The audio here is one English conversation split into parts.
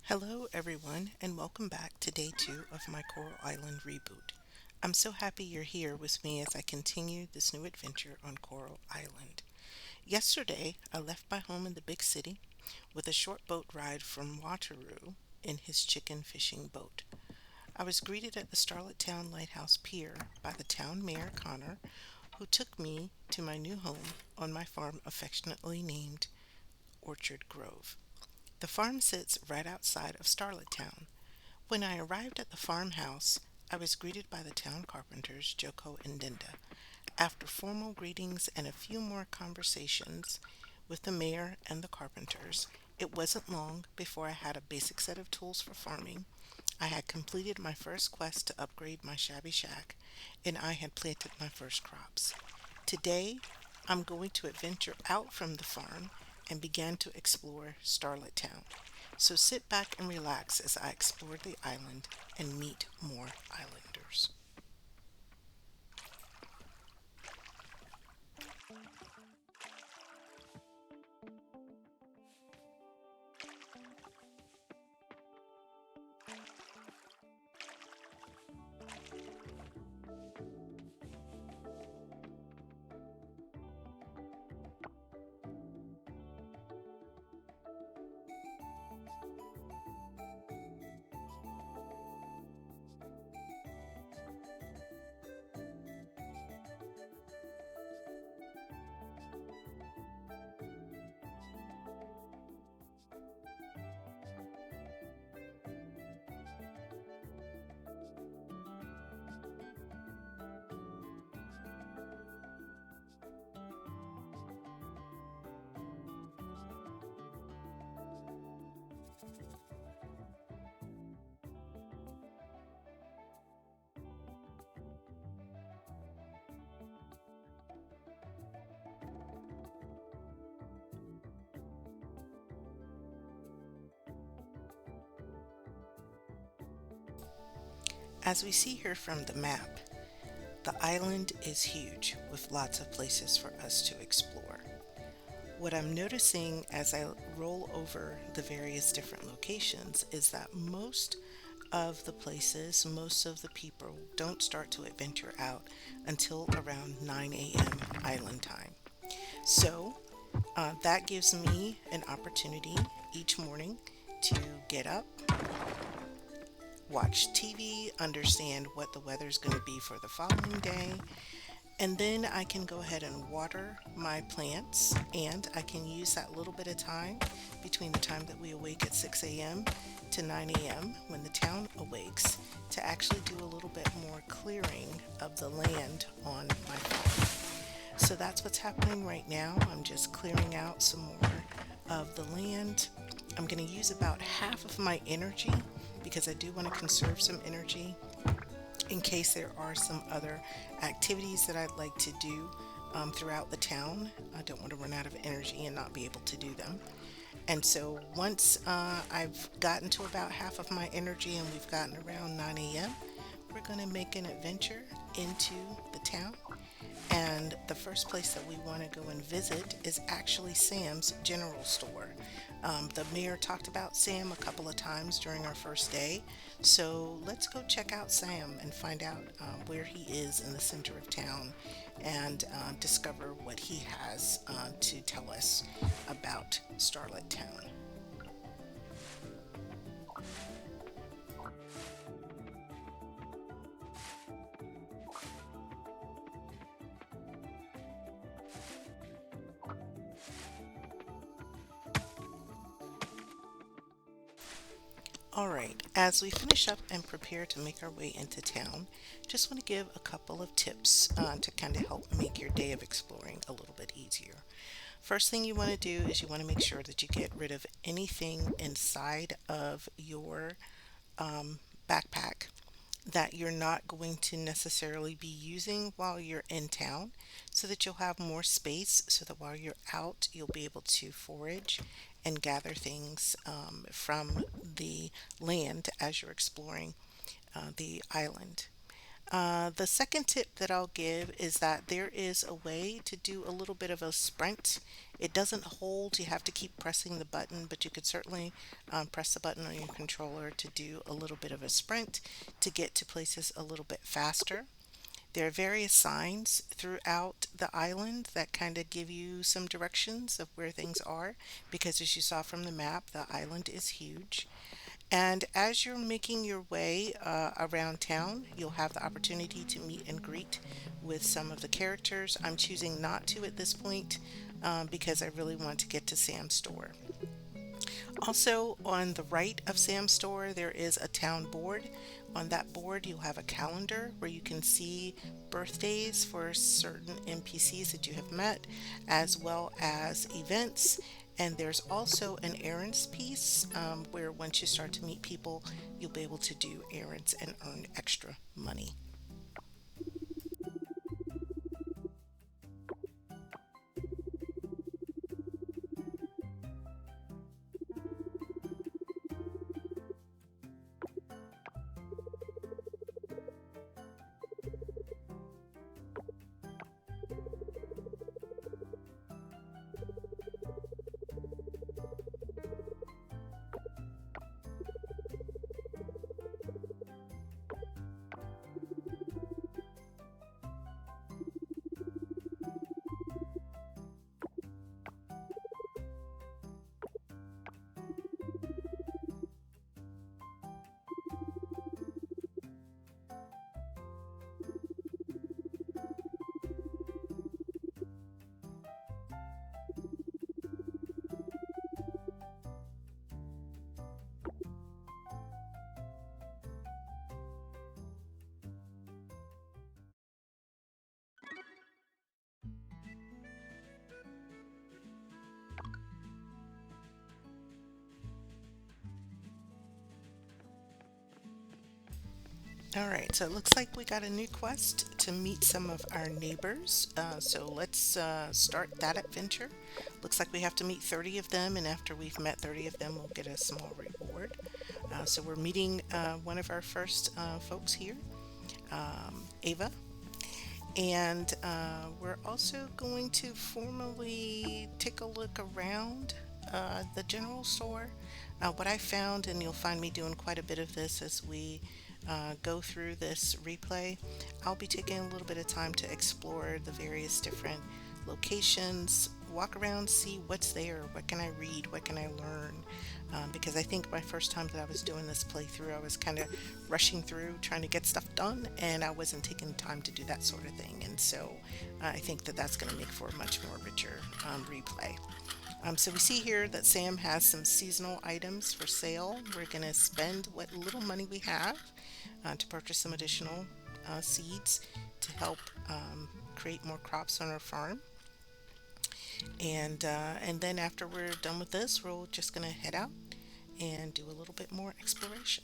Hello, everyone, and welcome back to day two of my Coral Island reboot. I'm so happy you're here with me as I continue this new adventure on Coral Island. Yesterday, I left my home in the big city with a short boat ride from Wateroo in his chicken fishing boat. I was greeted at the Starlet Town Lighthouse Pier by the town mayor, Connor, who took me to my new home on my farm affectionately named Orchard Grove. The farm sits right outside of Starlet Town. When I arrived at the farmhouse, I was greeted by the town carpenters, Joko and Dinda. After formal greetings and a few more conversations with the mayor and the carpenters, it wasn't long before I had a basic set of tools for farming. I had completed my first quest to upgrade my shabby shack, and I had planted my first crops. Today, I'm going to adventure out from the farm and begin to explore Starlet Town. So sit back and relax as I explore the island and meet more islanders. As we see here from the map, the island is huge with lots of places for us to explore. What I'm noticing as I roll over the various different locations is that most of the places, most of the people don't start to adventure out until around 9 a.m. island time. So that gives me an opportunity each morning to get up, watch TV, understand what the weather's going to be for the following day, and then I can go ahead and water my plants, and I can use that little bit of time between the time that we awake at 6 a.m. to 9 a.m. when the town awakes to actually do a little bit more clearing of the land on my farm. So that's what's happening right now. I'm just clearing out some more of the land. I'm going to use about half of my energy because I do want to conserve some energy in case there are some other activities that I'd like to do throughout the town. I don't want to run out of energy and not be able to do them. And so once I've gotten to about half of my energy and we've gotten around 9 a.m., we're going to make an adventure into the town. And the first place that we want to go and visit is actually Sam's General Store. The mayor talked about Sam a couple of times during our first day, so let's go check out Sam and find out where he is in the center of town and discover what he has to tell us about Starlet Town. All right, as we finish up and prepare to make our way into town, just want to give a couple of tips to kind of help make your day of exploring a little bit easier. First thing you want to do is you want to make sure that you get rid of anything inside of your backpack that you're not going to necessarily be using while you're in town so that you'll have more space so that while you're out you'll be able to forage and gather things from the land as you're exploring the island. The second tip that I'll give is that there is a way to do a little bit of a sprint. It doesn't hold, you have to keep pressing the button, but you could certainly press the button on your controller to do a little bit of a sprint to get to places a little bit faster. There are various signs throughout the island that kind of give you some directions of where things are because, as you saw from the map, the island is huge. And as you're making your way around town, you'll have the opportunity to meet and greet with some of the characters. I'm choosing not to at this point because I really want to get to Sam's store. Also, on the right of Sam's store, there is a town board. On that board, you'll have a calendar where you can see birthdays for certain NPCs that you have met, as well as events. And there's also an errands piece where once you start to meet people, you'll be able to do errands and earn extra money. All right, so it looks like we got a new quest to meet some of our neighbors. So let's start that adventure. Looks like we have to meet 30 of them, and after we've met 30 of them, we'll get a small reward. So we're meeting one of our first folks here, Ava, and we're also going to formally take a look around the general store. What I found, and you'll find me doing quite a bit of this as we go through this replay, I'll be taking a little bit of time to explore the various different locations, walk around, see what's there, what can I read, what can I learn. Because I think my first time that I was doing this playthrough, I was kind of rushing through trying to get stuff done, and I wasn't taking time to do that sort of thing. And so I think that that's going to make for a much more richer replay. So we see here that Sam has some seasonal items for sale. We're going to spend what little money we have to purchase some additional seeds to help create more crops on our farm. And then after we're done with this, we're just going to head out and do a little bit more exploration.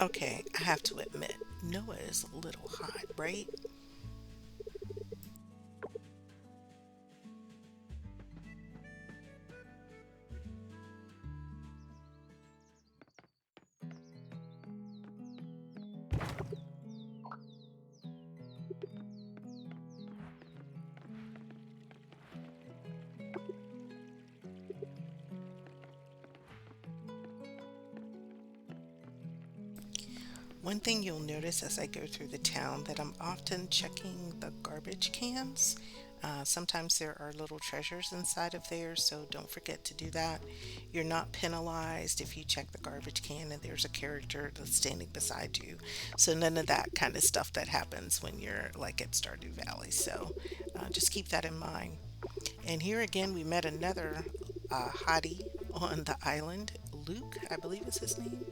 Okay, I have to admit, Noah is a little hot, right? One thing you'll notice as I go through the town that I'm often checking the garbage cans. Sometimes there are little treasures inside of there, so don't forget to do that. You're not penalized if you check the garbage can and there's a character that's standing beside you. So none of that kind of stuff that happens when you're like at Stardew Valley. So just keep that in mind. And here again, we met another hottie on the island. Luke, I believe is his name.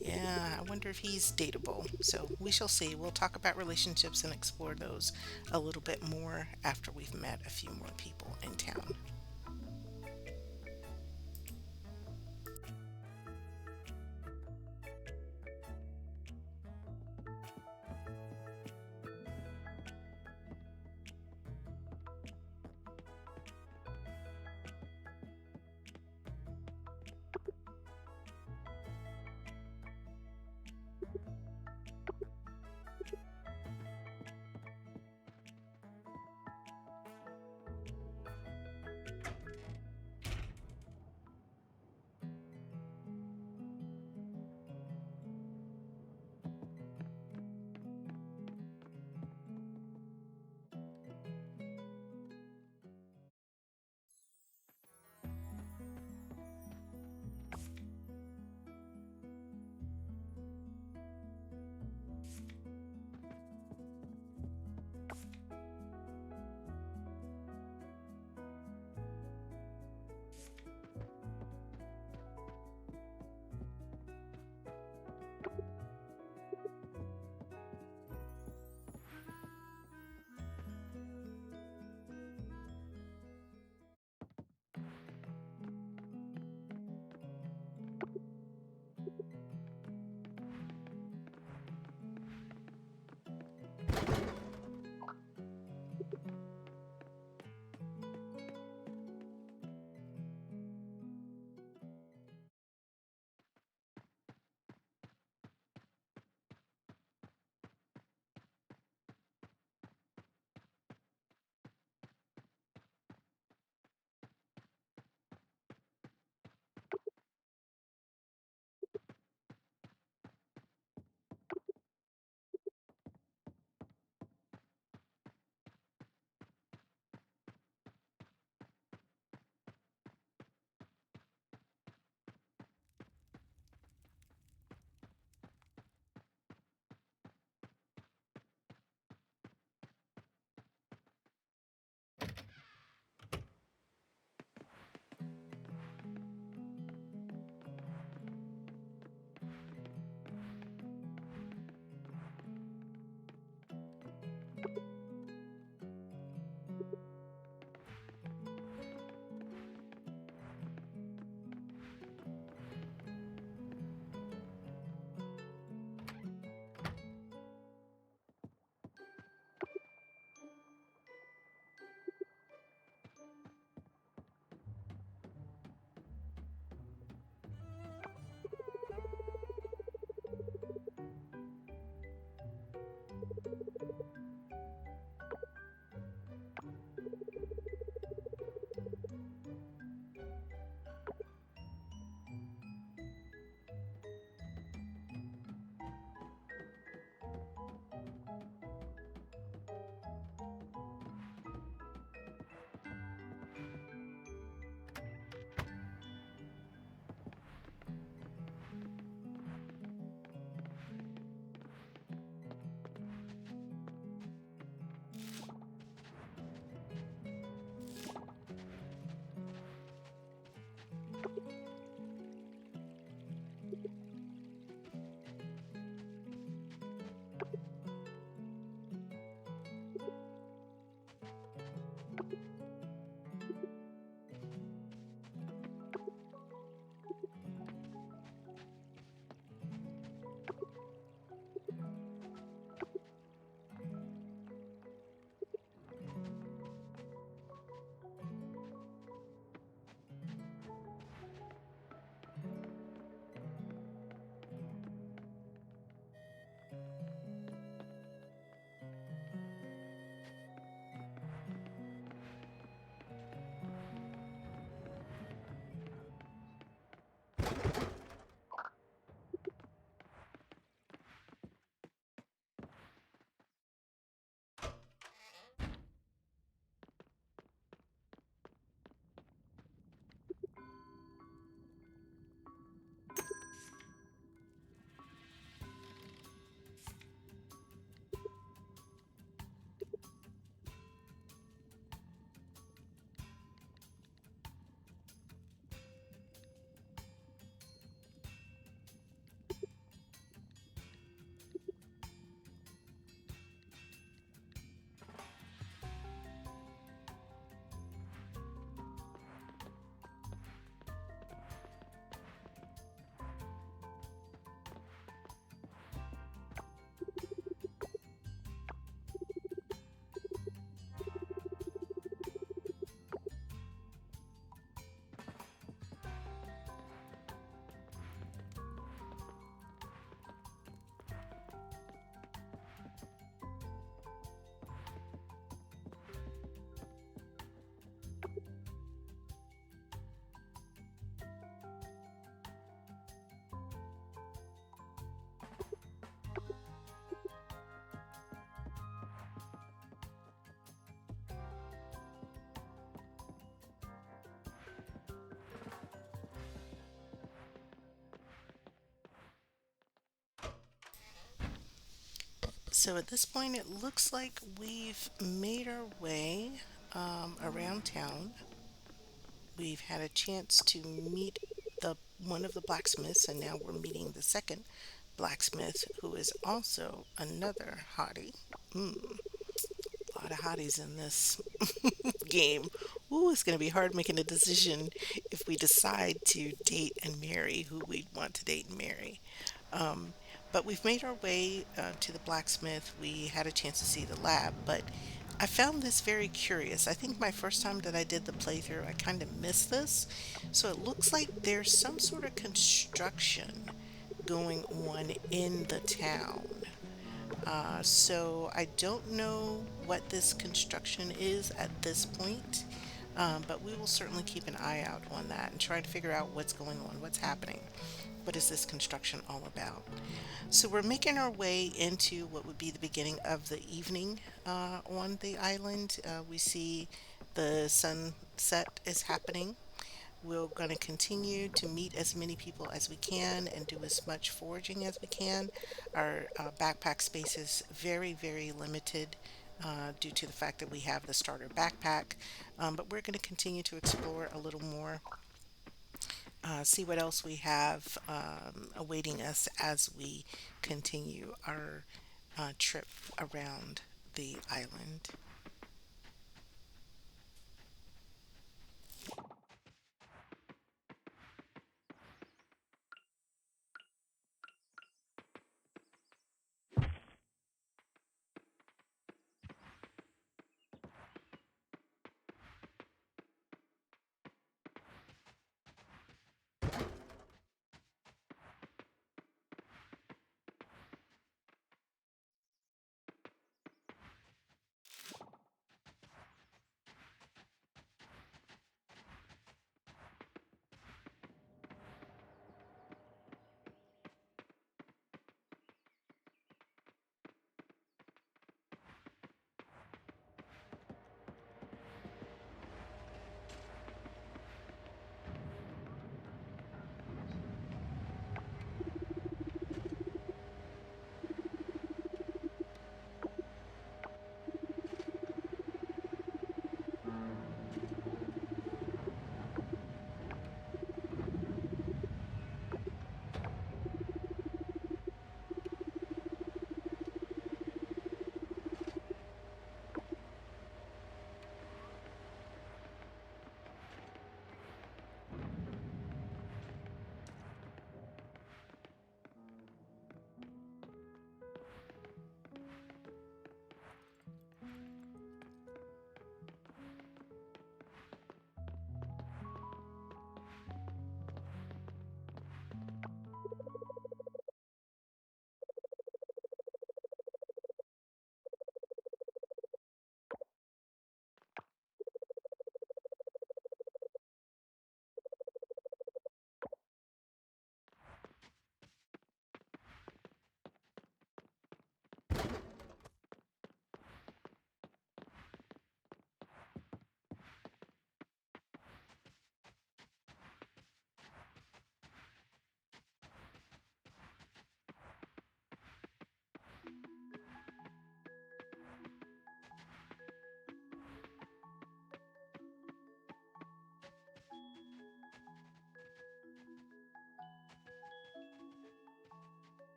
Yeah, I wonder if he's dateable. So we shall see. We'll talk about relationships and explore those a little bit more after we've met a few more people in town. So at this point, it looks like we've made our way around town. We've had a chance to meet the one of the blacksmiths, and now we're meeting the second blacksmith, who is also another hottie. Mm, a lot of hotties in this game. Ooh, it's going to be hard making a decision if we decide to date and marry who we'd want to date and marry. Um, but we've made our way to the blacksmith. We had a chance to see the lab, but I found this very curious. I think my first time that I did the playthrough, I kind of missed this. So it looks like there's some sort of construction going on in the town. So I don't know what this construction is at this point, but we will certainly keep an eye out on that and try to figure out what's going on, what's happening. What is this construction all about? So we're making our way into what would be the beginning of the evening on the island. We see the sunset is happening. We're going to continue to meet as many people as we can and do as much foraging as we can. Our backpack space is very, very limited due to the fact that we have the starter backpack. But we're going to continue to explore a little more, see what else we have awaiting us as we continue our trip around the island.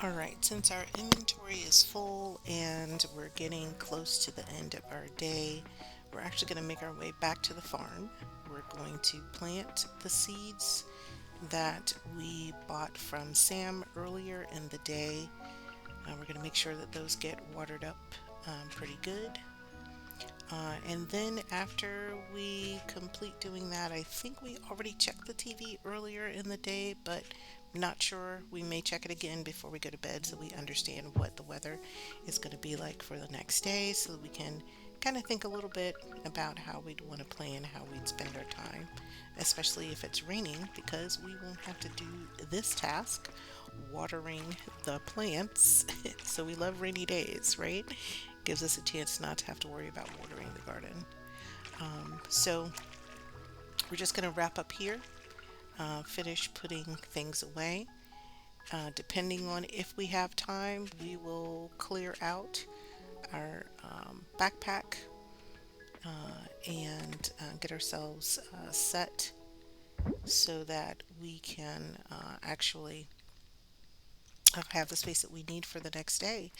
All right, since our inventory is full and we're getting close to the end of our day, we're actually going to make our way back to the farm. We're going to plant the seeds that we bought from Sam earlier in the day. We're going to make sure that those get watered up pretty good. And then after we complete doing that, I think we already checked the TV earlier in the day, but not sure. We may check it again before we go to bed so we understand what the weather is going to be like for the next day so that we can kind of think a little bit about how we'd want to plan how we'd spend our time, especially if it's raining, because we won't have to do this task, watering the plants. So we love rainy days, right? Gives us a chance not to have to worry about watering the garden. So we're just going to wrap up here, finish putting things away. Depending on if we have time, we will clear out our backpack and get ourselves set so that we can actually have the space that we need for the next day.